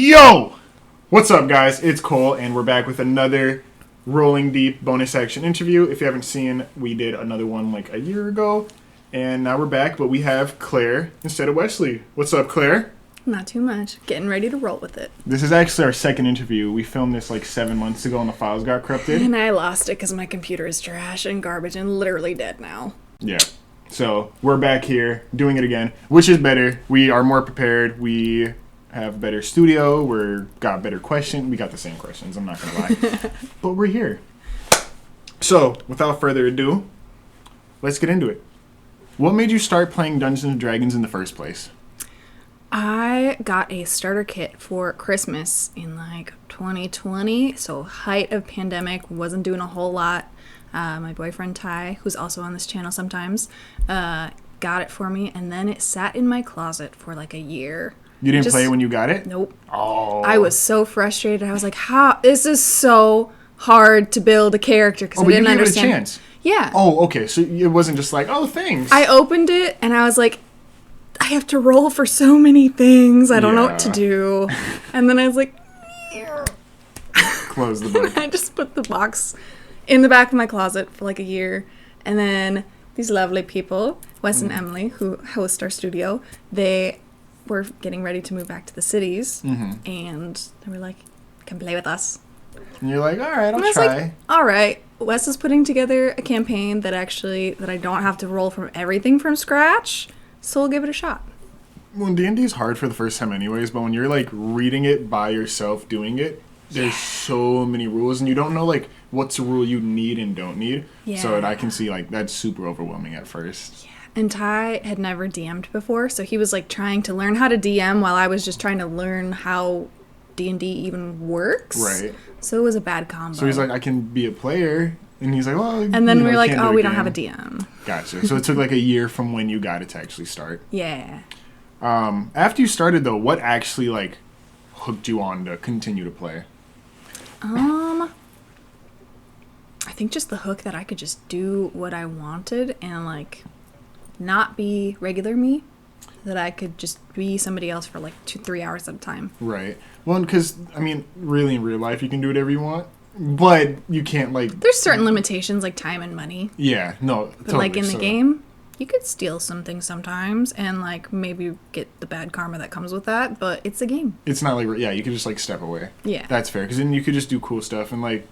Yo! What's up, guys? It's Cole, and we're back with another Rolling Deep bonus action interview. If you haven't seen, we did another one like a year ago, and now we're back, but we have Claire instead of Wesley. What's up, Claire? Not too much. Getting ready to roll with it. This is actually our second interview. We filmed this like 7 months ago, and the files got corrupted. And I lost it because my computer is trash and garbage and literally dead now. Yeah. So, we're back here, doing it again, which is better. We are more prepared. We have a better studio. We got better questions. We got the same questions, I'm not going to lie. But we're here. So, without further ado, let's get into it. What made you start playing Dungeons & Dragons in the first place? I got a starter kit for Christmas in like 2020. So, height of pandemic, wasn't doing a whole lot. My boyfriend Ty, who's also on this channel sometimes, got it for me, and then it sat in my closet for like a year. You didn't play when you got it? Nope. Oh. I was so frustrated. I was like, "How? This is so hard to build a character," because I didn't understand. It a chance. Yeah. Oh, okay. So it wasn't just like, oh, thanks. I opened it and I was like, I have to roll for so many things. I don't know what to do. And then I was like, close the book. I just put the box in the back of my closet for like a year. And then these lovely people, Wes and Emily, who host our studio, they were getting ready to move back to the cities. And they were like, come play with us. And you're like, all right, I'll try. Like, all right. Wes is putting together a campaign that I don't have to roll from everything from scratch. So we'll give it a shot. Well, D&D is hard for the first time anyways, but when you're like reading it by yourself doing it, there's so many rules, and you don't know like what's a rule you need and don't need. Yeah. So I can see like that's super overwhelming at first. Yeah. And Ty had never DM'd before, so he was like trying to learn how to DM while I was just trying to learn how D&D even works. Right. So it was a bad combo. So he's like, I can be a player, and he's like, well. And then we were like, oh, we don't have a DM. Gotcha. So it took like a year from when you got it to actually start. Yeah. After you started though, what actually like hooked you on to continue to play? I think just the hook that I could just do what I wanted and like not be regular me. That I could just be somebody else for like 2-3 hours at a time. Right. Well, because I mean, really in real life you can do whatever you want, but you can't like. There's certain limitations like time and money. Yeah. No. But totally, like in the game, you could steal something sometimes and like maybe get the bad karma that comes with that. But it's a game. It's not like you could just like step away. Yeah. That's fair, because then you could just do cool stuff and like.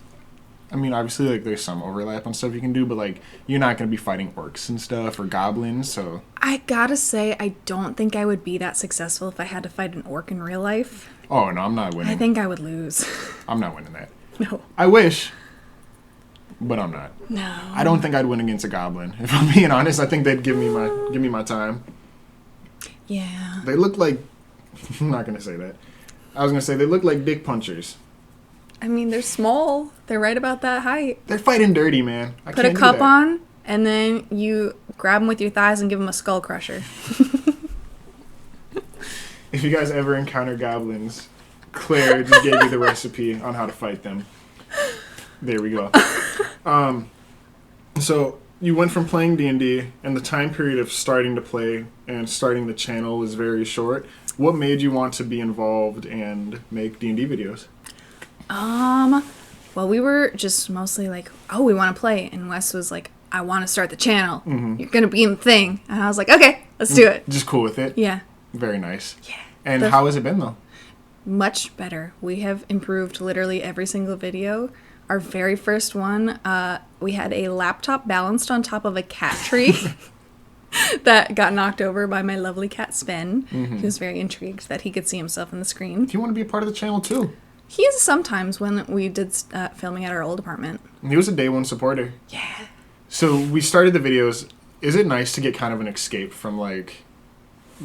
I mean, obviously, like, there's some overlap on stuff you can do, but, like, you're not going to be fighting orcs and stuff or goblins, so... I gotta say, I don't think I would be that successful if I had to fight an orc in real life. Oh, no, I'm not winning. I think I would lose. I'm not winning that. No. I wish, but I'm not. No. I don't think I'd win against a goblin. If I'm being honest, I think they'd give me my time. Yeah. They look like... I'm not going to say that. I was going to say they look like dick punchers. I mean, they're small. They're right about that height. They're fighting dirty, man. Put a cup on, and then you grab them with your thighs and give them a skull crusher. If you guys ever encounter goblins, Claire just gave you the recipe on how to fight them. There we go. So you went from playing D&D, and the time period of starting to play and starting the channel was very short. What made you want to be involved and make D&D videos? Well, we were just mostly like, oh, we want to play. And Wes was like, I want to start the channel. Mm-hmm. You're going to be in the thing. And I was like, okay, let's do it. Just cool with it? Yeah. Very nice. Yeah. And how has it been, though? Much better. We have improved literally every single video. Our very first one, we had a laptop balanced on top of a cat tree that got knocked over by my lovely cat, Sven. Mm-hmm. He was very intrigued that he could see himself in the screen. Do you want to be a part of the channel, too? He is sometimes when we did filming at our old apartment. He was a day one supporter. Yeah. So we started the videos. Is it nice to get kind of an escape from like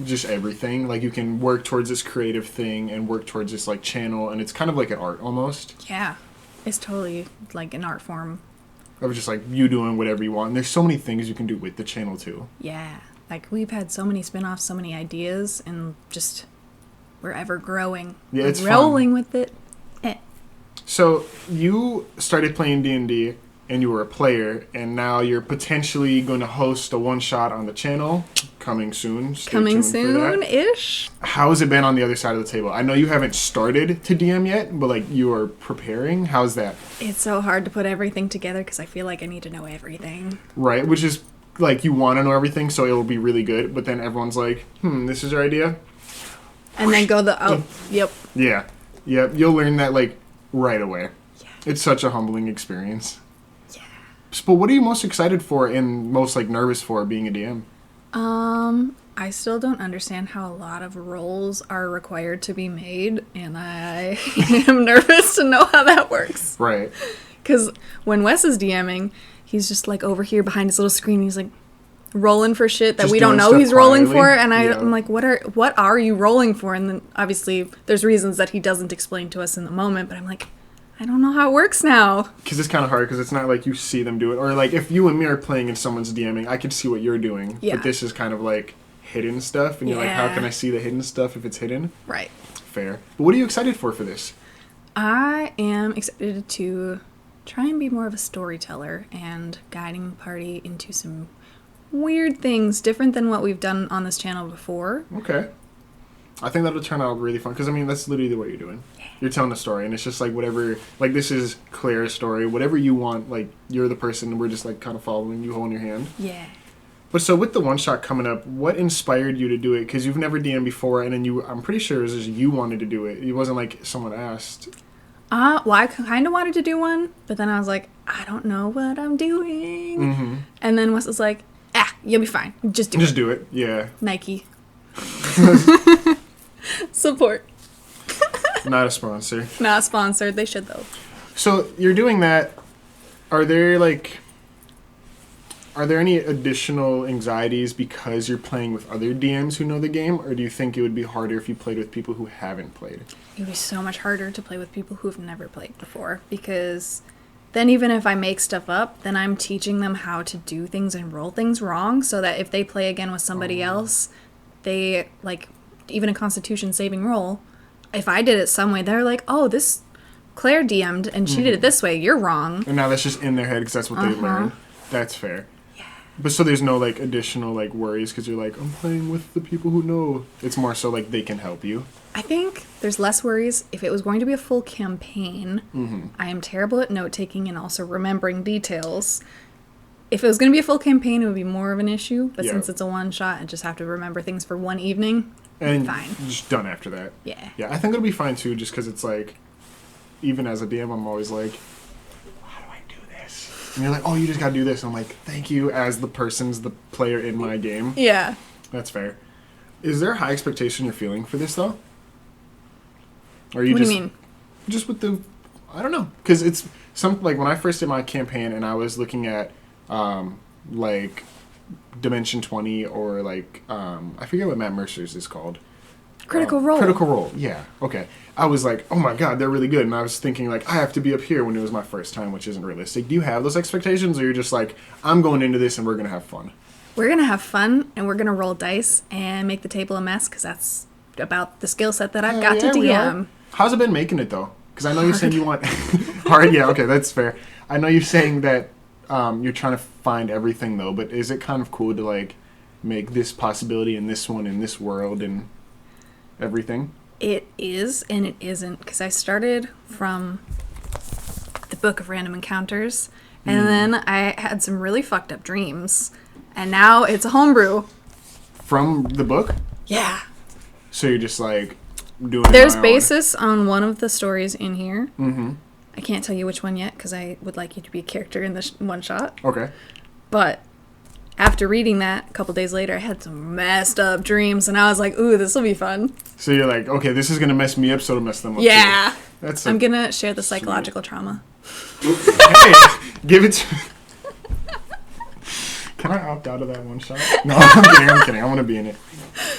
just everything? Like you can work towards this creative thing and work towards this like channel, and it's kind of like an art almost. Yeah. It's totally like an art form. Of just like you doing whatever you want. And there's so many things you can do with the channel too. Yeah. Like we've had so many spin-offs, so many ideas, and just we're ever growing. Yeah, it's rolling fun. With it. So, you started playing D&D and you were a player, and now you're potentially going to host a one-shot on the channel. Coming soon. Coming soon-ish. How has it been on the other side of the table? I know you haven't started to DM yet, but, like, you are preparing. How's that? It's so hard to put everything together because I feel like I need to know everything. Right, which is, like, you want to know everything, so it'll be really good, but then everyone's like, this is your idea? And then go yep. Yeah. Yep, you'll learn that, like, right away. Yeah. It's such a humbling experience. Yeah. But what are you most excited for and most, like, nervous for being a DM? I still don't understand how a lot of rolls are required to be made, and I am nervous to know how that works. Right. Because when Wes is DMing, he's just, like, over here behind his little screen, he's, like, rolling for shit that Just we don't doing know stuff he's rolling quietly. for, and Yeah. I'm like, what are you rolling for? And then, obviously, there's reasons that he doesn't explain to us in the moment, but I'm like, I don't know how it works now. Because it's kind of hard, because it's not like you see them do it. Or, like, if you and me are playing and someone's DMing, I can see what you're doing. Yeah. But this is kind of, like, hidden stuff, and you're like, how Yeah. can I see the hidden stuff if it's hidden? Right. Fair. But what are you excited for this? I am excited to try and be more of a storyteller and guiding the party into some weird things, different than what we've done on this channel before. Okay. I think that'll turn out really fun, because, I mean, that's literally what you're doing. You're telling a story, and it's just, like, whatever, like, this is Claire's story, whatever you want, like, you're the person, and we're just, like, kind of following you, holding your hand. Yeah. But so with the one-shot coming up, what inspired you to do it? Because you've never DM'd before, and then I'm pretty sure it was just you wanted to do it. It wasn't like someone asked. Well, I kind of wanted to do one, but then I was like, I don't know what I'm doing. Mm-hmm. And then Wes was like, you'll be fine. Just do it. Just do it, yeah. Nike. Support. Not a sponsor. Not sponsored. They should, though. So you're doing that. Are there any additional anxieties because you're playing with other DMs who know the game, or do you think it would be harder if you played with people who haven't played? It would be so much harder to play with people who've never played before, because then even if I make stuff up, then I'm teaching them how to do things and roll things wrong, so that if they play again with somebody else, they, like, even a Constitution saving roll, if I did it some way, they're like, oh, this Claire DM'd and she did it this way, you're wrong. And now that's just in their head because that's what they learned. That's fair. Yeah. But so there's no, like, additional, like, worries because you're like, I'm playing with the people who know. It's more so, like, they can help you. I think there's less worries. If it was going to be a full campaign, I am terrible at note-taking and also remembering details. If it was going to be a full campaign, it would be more of an issue. But since it's a one-shot, I just have to remember things for one evening. And fine. Just done after that. Yeah. Yeah, I think it'll be fine, too, just because it's like, even as a DM, I'm always like, how do I do this? And you're like, oh, you just got to do this. And I'm like, thank you, as the player in my game. Yeah. That's fair. Is there a high expectation you're feeling for this, though? Or you What do you mean? Just with the, I don't know. Because it's something, like, when I first did my campaign and I was looking at, like, Dimension 20 or, like, I forget what Matt Mercer's is called. Critical Role. Critical Role, yeah. Okay. I was like, oh my god, they're really good. And I was thinking, like, I have to be up here when it was my first time, which isn't realistic. Do you have those expectations, or you're just like, I'm going into this and we're going to have fun? We're going to have fun, and we're going to roll dice and make the table a mess, because that's about the skill set that I've got to we are. DM. How's it been making it, though? Because I know you're saying you want... Hard, yeah, okay, that's fair. I know you're saying that you're trying to find everything, though, but is it kind of cool to, like, make this possibility in this one, in this world, and everything? It is, and it isn't, because I started from the Book of Random Encounters, and then I had some really fucked up dreams, and now it's a homebrew. From the book? Yeah. So you're just, like, doing it There's on my own. basis on one of the stories in here. Mm-hmm. I can't tell you which one yet, because I would like you to be a character in the one shot. Okay. But after reading that, a couple days later, I had some messed up dreams, and I was like, ooh, this will be fun. So you're like, okay, this is going to mess me up, so it'll mess them up Yeah. too. I'm going to share the psychological trauma. Hey, give it to... Can I opt out of that one shot? No, I'm kidding. I want to be in it.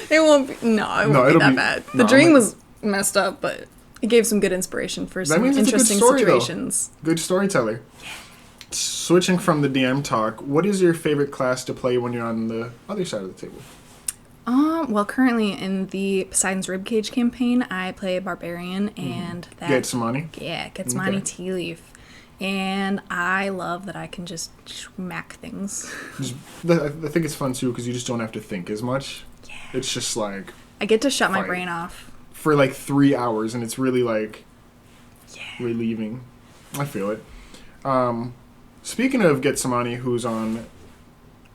It won't be... No, it won't be that bad. The no, dream was messed up, but it gave some good inspiration for some means it's a good interesting story, situations. Though. Good storyteller. Switching from the DM talk, what is your favorite class to play when you're on the other side of the table? Well, currently in the Poseidon's Ribcage campaign, I play a barbarian, and that... Get some money? Yeah, Getsmani Tea Leaf. And I love that I can just smack things. I think it's fun too because you just don't have to think as much. Yeah. It's just like I get to shut my fight brain off. for like 3 hours, and it's really like Yeah. relieving. I feel it. Speaking of Getsemani, who's on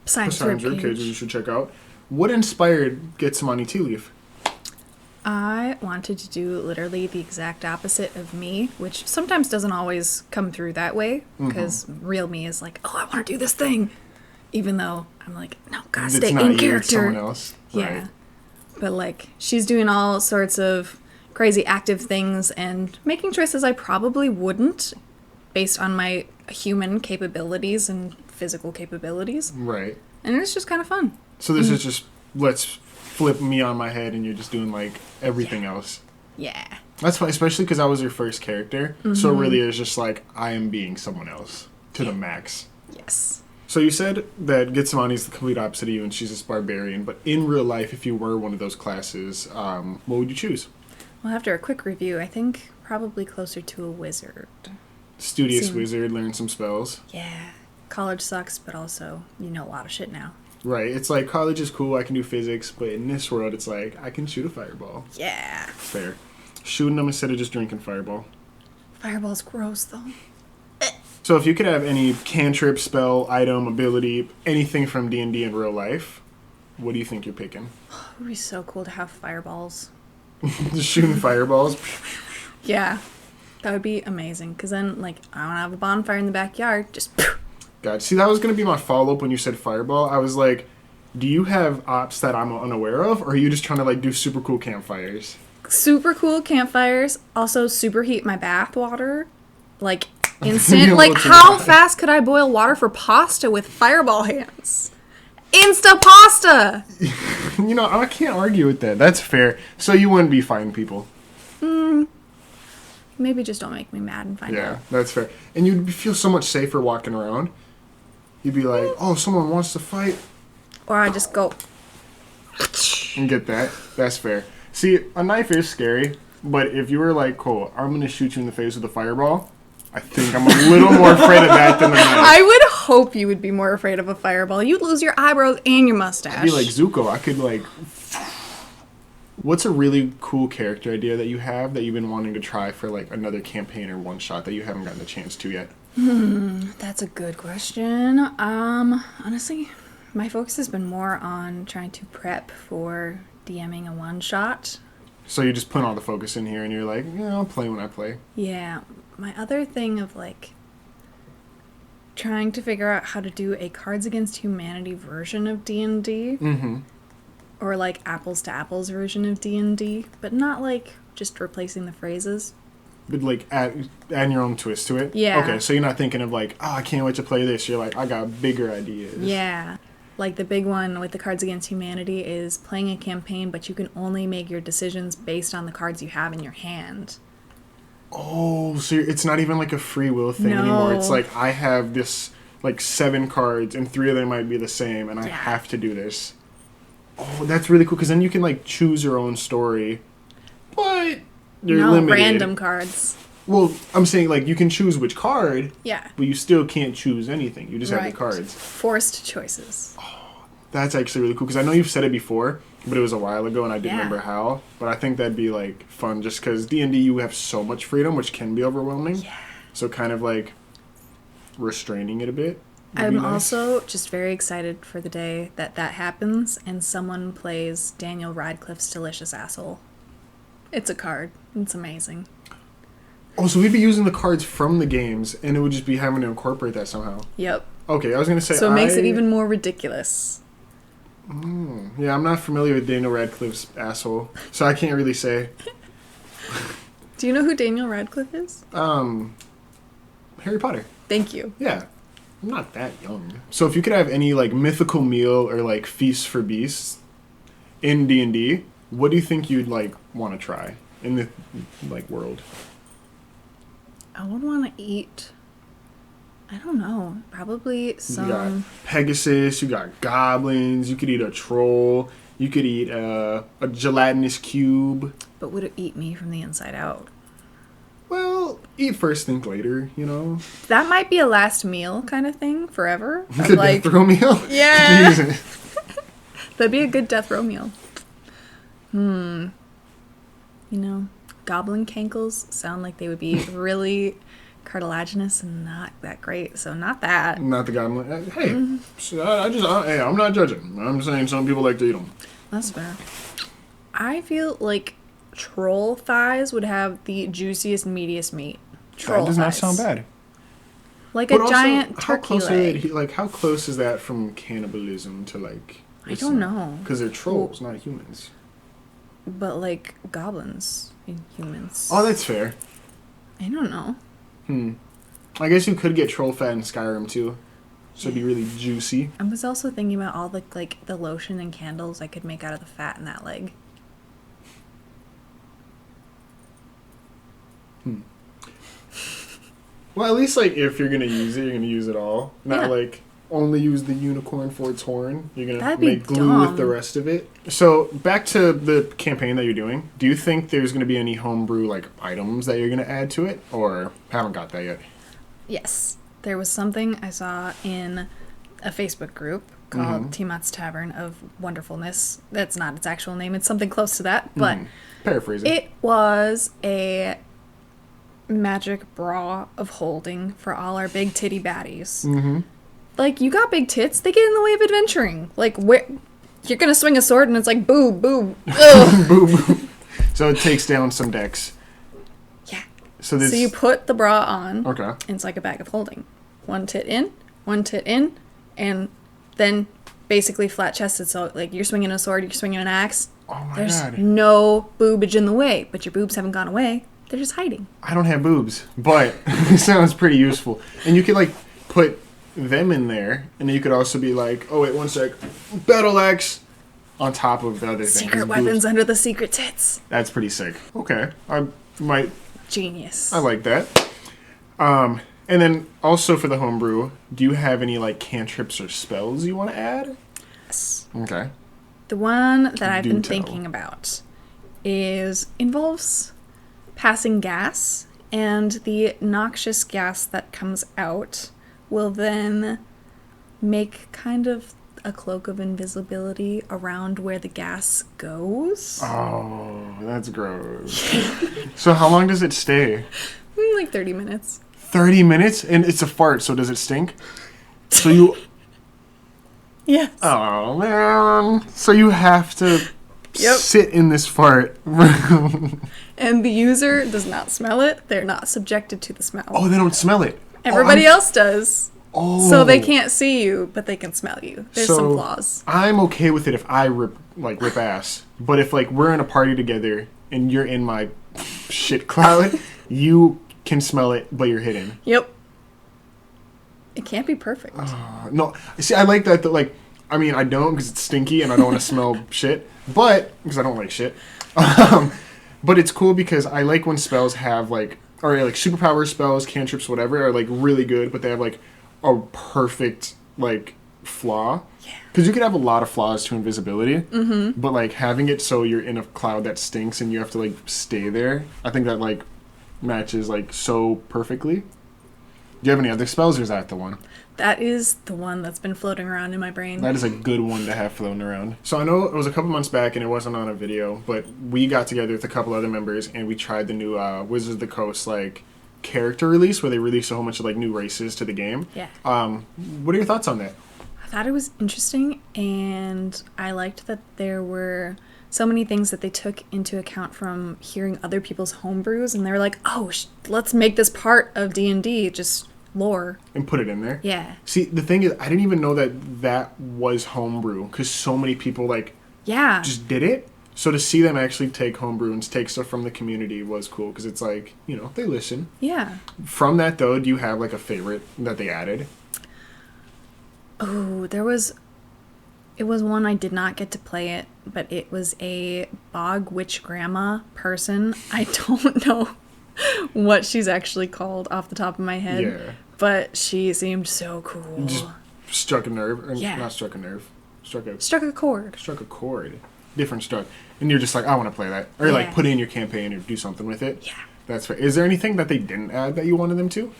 Science Poseidon's Ribcage, you should check out. What inspired Getsemani Tea Leaf? I wanted to do literally the exact opposite of me, which sometimes doesn't always come through that way, because real me is like, oh, I want to do this thing. Even though I'm like, no, gotta stay It's not in you, character. it's someone else. Yeah. Right. But like, she's doing all sorts of crazy active things and making choices I probably wouldn't based on my human capabilities and physical capabilities. Right. And it's just kind of fun. So this is just, let's flip me on my head and you're just doing like everything else. Yeah. That's fine, especially because I was your first character. So it really is just like I am being someone else to the max. Yes. So you said that Getsemani is the complete opposite of you and she's this barbarian, but in real life, if you were one of those classes, what would you choose? Well, after a quick review, I think probably closer to a wizard. Studious wizard, learn some spells. Yeah. College sucks, but also you know a lot of shit now. Right. It's like college is cool, I can do physics, but in this world, it's like I can shoot a fireball. Yeah. Fair. Shooting them instead of just drinking fireball. Fireball's gross, though. So if you could have any cantrip, spell, item, ability, anything from D&D in real life, what do you think you're picking? It would be so cool to have fireballs. Just shooting fireballs? Yeah. That would be amazing. Because then, like, I want to have a bonfire in the backyard. Just... God, see, that was going to be my follow-up when you said fireball. I was like, do you have ops that I'm unaware of, or are you just trying to, like, do super cool campfires? Super cool campfires. Also, superheat my bath water. Like, Be instant. able Like, to how die. fast could I boil water for pasta with fireball hands? Insta pasta! You know, I can't argue with that. That's fair. So you wouldn't be fighting people. Maybe just don't make me mad and find Yeah, out. that's fair. And you'd feel so much safer walking around. You'd be like, oh, someone wants to fight. Or I just go... And get that. That's fair. See, a knife is scary, but if you were like, cool, I'm going to shoot you in the face with a fireball, I think I'm a little more afraid of that than the knife. I would hope you would be more afraid of a fireball. You'd lose your eyebrows and your mustache. I'd be like Zuko. I could, like... What's a really cool character idea that you have that you've been wanting to try for, like, another campaign or one-shot that you haven't gotten a chance to yet? That's a good question. Honestly, my focus has been more on trying to prep for DMing a one-shot. So you just put all the focus in here and you're like, yeah, I'll play when I play. Yeah. My other thing of, like, trying to figure out how to do a Cards Against Humanity version of D&D. Mm-hmm. Or, like, apples to apples version of D&D. But not, like, just replacing the phrases. But, like, add your own twist to it? Yeah. Okay, so you're not thinking of, like, oh, I can't wait to play this. You're like, I got bigger ideas. Yeah. Like, the big one with the Cards Against Humanity is playing a campaign, but you can only make your decisions based on the cards you have in your hand. Oh, so it's not even, like, a free will thing anymore. It's like, I have this, like, 7 cards, and 3 of them might be the same, and I have to do this. Oh, that's really cool, because then you can, like, choose your own story, but you're limited. Random cards. Well, I'm saying, like, you can choose which card, Yeah. but you still can't choose anything. You just have Right. the cards. Forced choices. That's actually really cool, because I know you've said it before, but it was a while ago, and I didn't remember how. But I think that'd be, like, fun, just because D&D, you have so much freedom, which can be overwhelming. Yeah. So kind of, like, restraining it a bit would be I'm nice. also just very excited for the day that happens and someone plays Daniel Radcliffe's Delicious Asshole. It's a card. It's amazing. Oh, so we'd be using the cards from the games, and it would just be having to incorporate that somehow. Yep. Okay, I was going to say... So it makes it even more ridiculous. Yeah, I'm not familiar with Daniel Radcliffe's asshole, so I can't really say. Do you know who Daniel Radcliffe is? Harry Potter. Thank you. Yeah. I'm not that young. So if you could have any, like, mythical meal or, like, feast for beasts in D&D, what do you think you'd, like, want to try in the, like, world? I would want to eat... I don't know. Probably some... You got Pegasus, you got goblins, you could eat a troll, you could eat a gelatinous cube. But would it eat me from the inside out? Well, eat first, think later, you know? That might be a last meal kind of thing forever. Of The death row meal? Yeah. Jesus. That'd be a good death row meal. You know, goblin cankles sound like they would be really cartilaginous and not that great. So not that. Not the goblin. Hey, hey, I'm not judging. I'm saying some people like to eat them. That's fair. I feel like troll thighs would have the juiciest, meatiest meat. Troll That does not thighs. sound bad. Like But a also, giant how turkey close leg. like how close is that from cannibalism to like? I don't know. Because they're trolls, not humans. But like goblins and humans. Oh, that's fair. I don't know. I guess you could get troll fat in Skyrim too, so it'd be really juicy. I was also thinking about all the the lotion and candles I could make out of the fat in that leg. Well, at least like if you're gonna use it, you're gonna use it all. Not Yeah. like only use the unicorn for its horn. You're gonna That'd be make glue with dumb. the rest of it. So back to the campaign that you're doing. Do you think there's gonna be any homebrew like items that you're gonna add to it, or haven't got that yet? Yes. There was something I saw in a Facebook group called Tiamat's Tavern of Wonderfulness. That's not its actual name. It's something close to that. But Paraphrasing. it was a magic bra of holding for all our big titty baddies. Like, you got big tits, they get in the way of adventuring. Like, where you're gonna swing a sword and it's like, boob, boob, ugh. Boom, boom. So it takes down some decks. Yeah. So this. So you put the bra on. Okay. And it's like a bag of holding. One tit in, and then basically flat chested. So, like, you're swinging a sword, you're swinging an axe. Oh my There's god. no boobage in the way, but your boobs haven't gone away. They're just hiding. I don't have boobs, but it sounds pretty useful. And you could like put them in there, and then you could also be like, oh wait, one sec, battle axe on top of the other thing. Secret 'cause weapons boobs- under the secret tits. That's pretty sick. Okay, I might. Genius. I like that. And then also for the homebrew, do you have any like cantrips or spells you want to add? Yes. Okay. The one that I've Do been tell. thinking about involves passing gas, and the noxious gas that comes out will then make kind of a cloak of invisibility around where the gas goes. Oh, that's gross. So how long does it stay? Like 30 minutes. 30 minutes? And it's a fart, so does it stink? So you... Yes. Oh, man. So you have to Yep. sit in this fart. And the user does not smell it. They're not subjected to the smell. Oh, they don't smell it. Everybody else does. Oh. So they can't see you, but they can smell you. There's some flaws. I'm okay with it if I rip ass. But if like we're in a party together and you're in my shit cloud, you can smell it, but you're hidden. Yep. It can't be perfect. No, see, I like that. Like, I mean, I don't because it's stinky and I don't want to smell shit. But because I don't like shit. But it's cool because I like when spells have like, or like superpower spells, cantrips, whatever, are like really good, but they have like a perfect like flaw. Yeah. Because you could have a lot of flaws to invisibility, but like having it so you're in a cloud that stinks and you have to like stay there, I think that like matches like so perfectly. Do you have any other spells, or is that the one? That is the one that's been floating around in my brain. That is a good one to have floating around. So I know it was a couple months back and it wasn't on a video, but we got together with a couple other members and we tried the new Wizards of the Coast like character release where they released a whole bunch of like new races to the game. Yeah. What are your thoughts on that? I thought it was interesting, and I liked that there were so many things that they took into account from hearing other people's homebrews, and they were like, oh, let's make this part of D&D, just lore. And put it in there? Yeah. See, the thing is, I didn't even know that was homebrew because so many people like Yeah. just did it. So to see them actually take homebrew and take stuff from the community was cool because it's like, you know, they listen. Yeah. From that though, do you have like a favorite that they added? Oh, it was one I did not get to play it, but it was a bog witch grandma person. I don't know what she's actually called off the top of my head. Yeah. But she seemed so cool. Just struck a nerve. Or Yeah. Not struck a nerve. Struck Struck a chord. a chord. Different struck. And you're just like, I want to play that. Or like Yeah. put it in your campaign or do something with it. Yeah. That's fair. Is there anything that they didn't add that you wanted them to?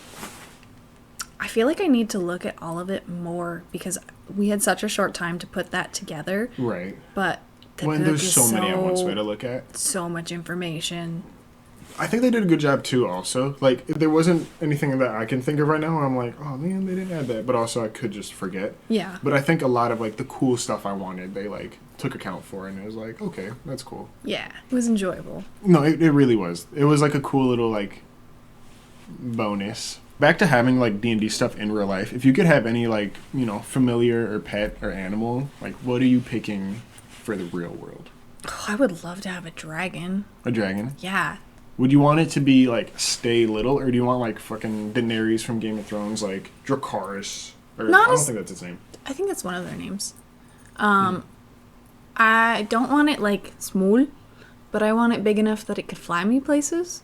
I feel like I need to look at all of it more because we had such a short time to put that together. Right. But the When book there's is so many at once way to look at. So much information. I think they did a good job too also. Like, there wasn't anything that I can think of right now where I'm like, oh man, they didn't add that. But also I could just forget. Yeah. But I think a lot of like the cool stuff I wanted, they like took account for, and it was like, okay, that's cool. Yeah. It was enjoyable. No, it really was. It was like a cool little like bonus. Back to having like D&D stuff in real life. If you could have any like, you know, familiar or pet or animal, like what are you picking for the real world? Oh, I would love to have a dragon. A dragon? Yeah. Would you want it to be like stay little, or do you want like fucking Daenerys from Game of Thrones, like Dracarys? Or I don't think that's its name. I think that's one of their names. I don't want it like small, but I want it big enough that it could fly me places.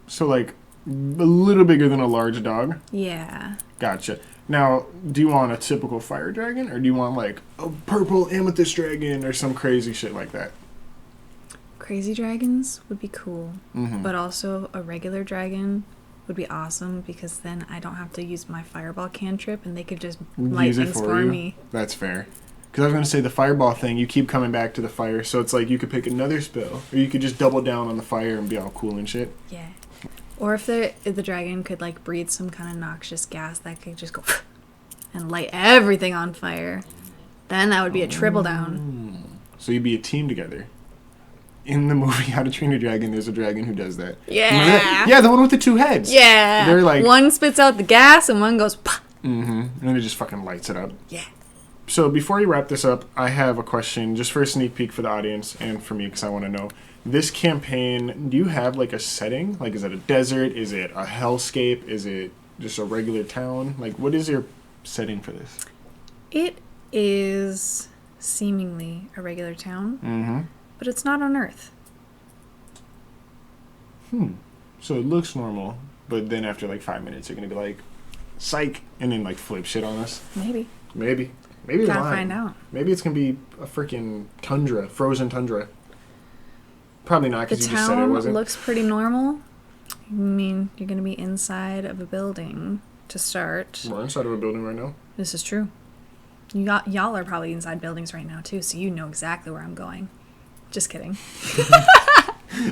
So like a little bigger than a large dog? Yeah. Gotcha. Now, do you want a typical fire dragon, or do you want like a purple amethyst dragon or some crazy shit like that? Crazy dragons would be cool, Mm-hmm. but also a regular dragon would be awesome because then I don't have to use my fireball cantrip and they could just light Use it things for for you. me. That's fair. Because I was going to say the fireball thing, you keep coming back to the fire, so it's like you could pick another spell, or you could just double down on the fire and be all cool and shit. Yeah. Or if the dragon could like breathe some kind of noxious gas that could just go and light everything on fire, then that would be a triple down. So you'd be a team together. In the movie How to Train Your Dragon, there's a dragon who does that. Yeah. Remember that? Yeah, the one with the two heads. Yeah. They're like... one spits out the gas and one goes... Mm-hmm. And then it just fucking lights it up. Yeah. So before you wrap this up, I have a question just for a sneak peek for the audience and for me because I want to know. This campaign, do you have like a setting? Like, is it a desert? Is it a hellscape? Is it just a regular town? Like, what is your setting for this? It is seemingly a regular town, Mm-hmm. but it's not on Earth. So it looks normal, but then after like 5 minutes, you're going to be like, psych, and then like flip shit on us. Maybe. Maybe you're Gotta lying. find out. Maybe it's going to be a freaking tundra, frozen tundra. Probably not, The because you just said it town wasn't. looks pretty normal. I mean, you're going to be inside of a building to start. We're inside of a building right now. This is true. Y'all are probably inside buildings right now, too, so you know exactly where I'm going. Just kidding.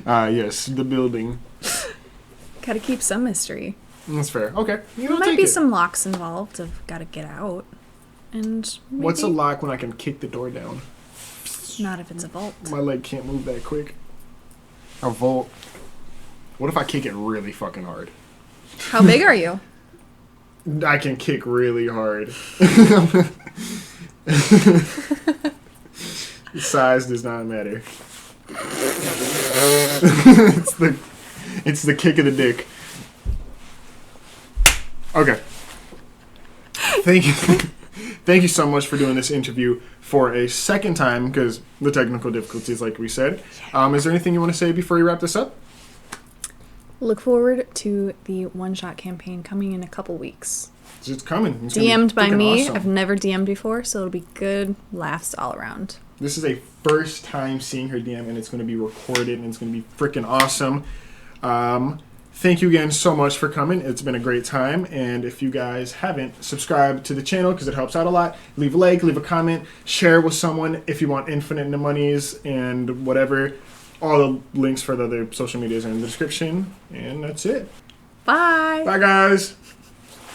Yes, the building. Gotta keep some mystery. That's fair. Okay. There might be some locks involved. I've gotta get out. And maybe What's a lock when I can kick the door down? not if it's a vault. My leg can't move that quick. A vault. What if I kick it really fucking hard? How big are you? I can kick really hard. Size does not matter. it's the kick of the dick. Okay. Thank you. Thank you so much for doing this interview for a second time, because the technical difficulties, like we said. Is there anything you want to say before you wrap this up? Look forward to the one-shot campaign coming in a couple weeks. It's coming. It's gonna be DM'd by freaking me. awesome. I've never DM'd before, so it'll be good laughs all around. This is a first time seeing her DM, and it's going to be recorded, and it's going to be freaking awesome. Thank you again so much for coming. It's been a great time. And if you guys haven't, subscribe to the channel because it helps out a lot. Leave a like, leave a comment, share with someone if you want infinite monies and whatever. All the links for the other social medias are in the description. And that's it. Bye! Bye, guys.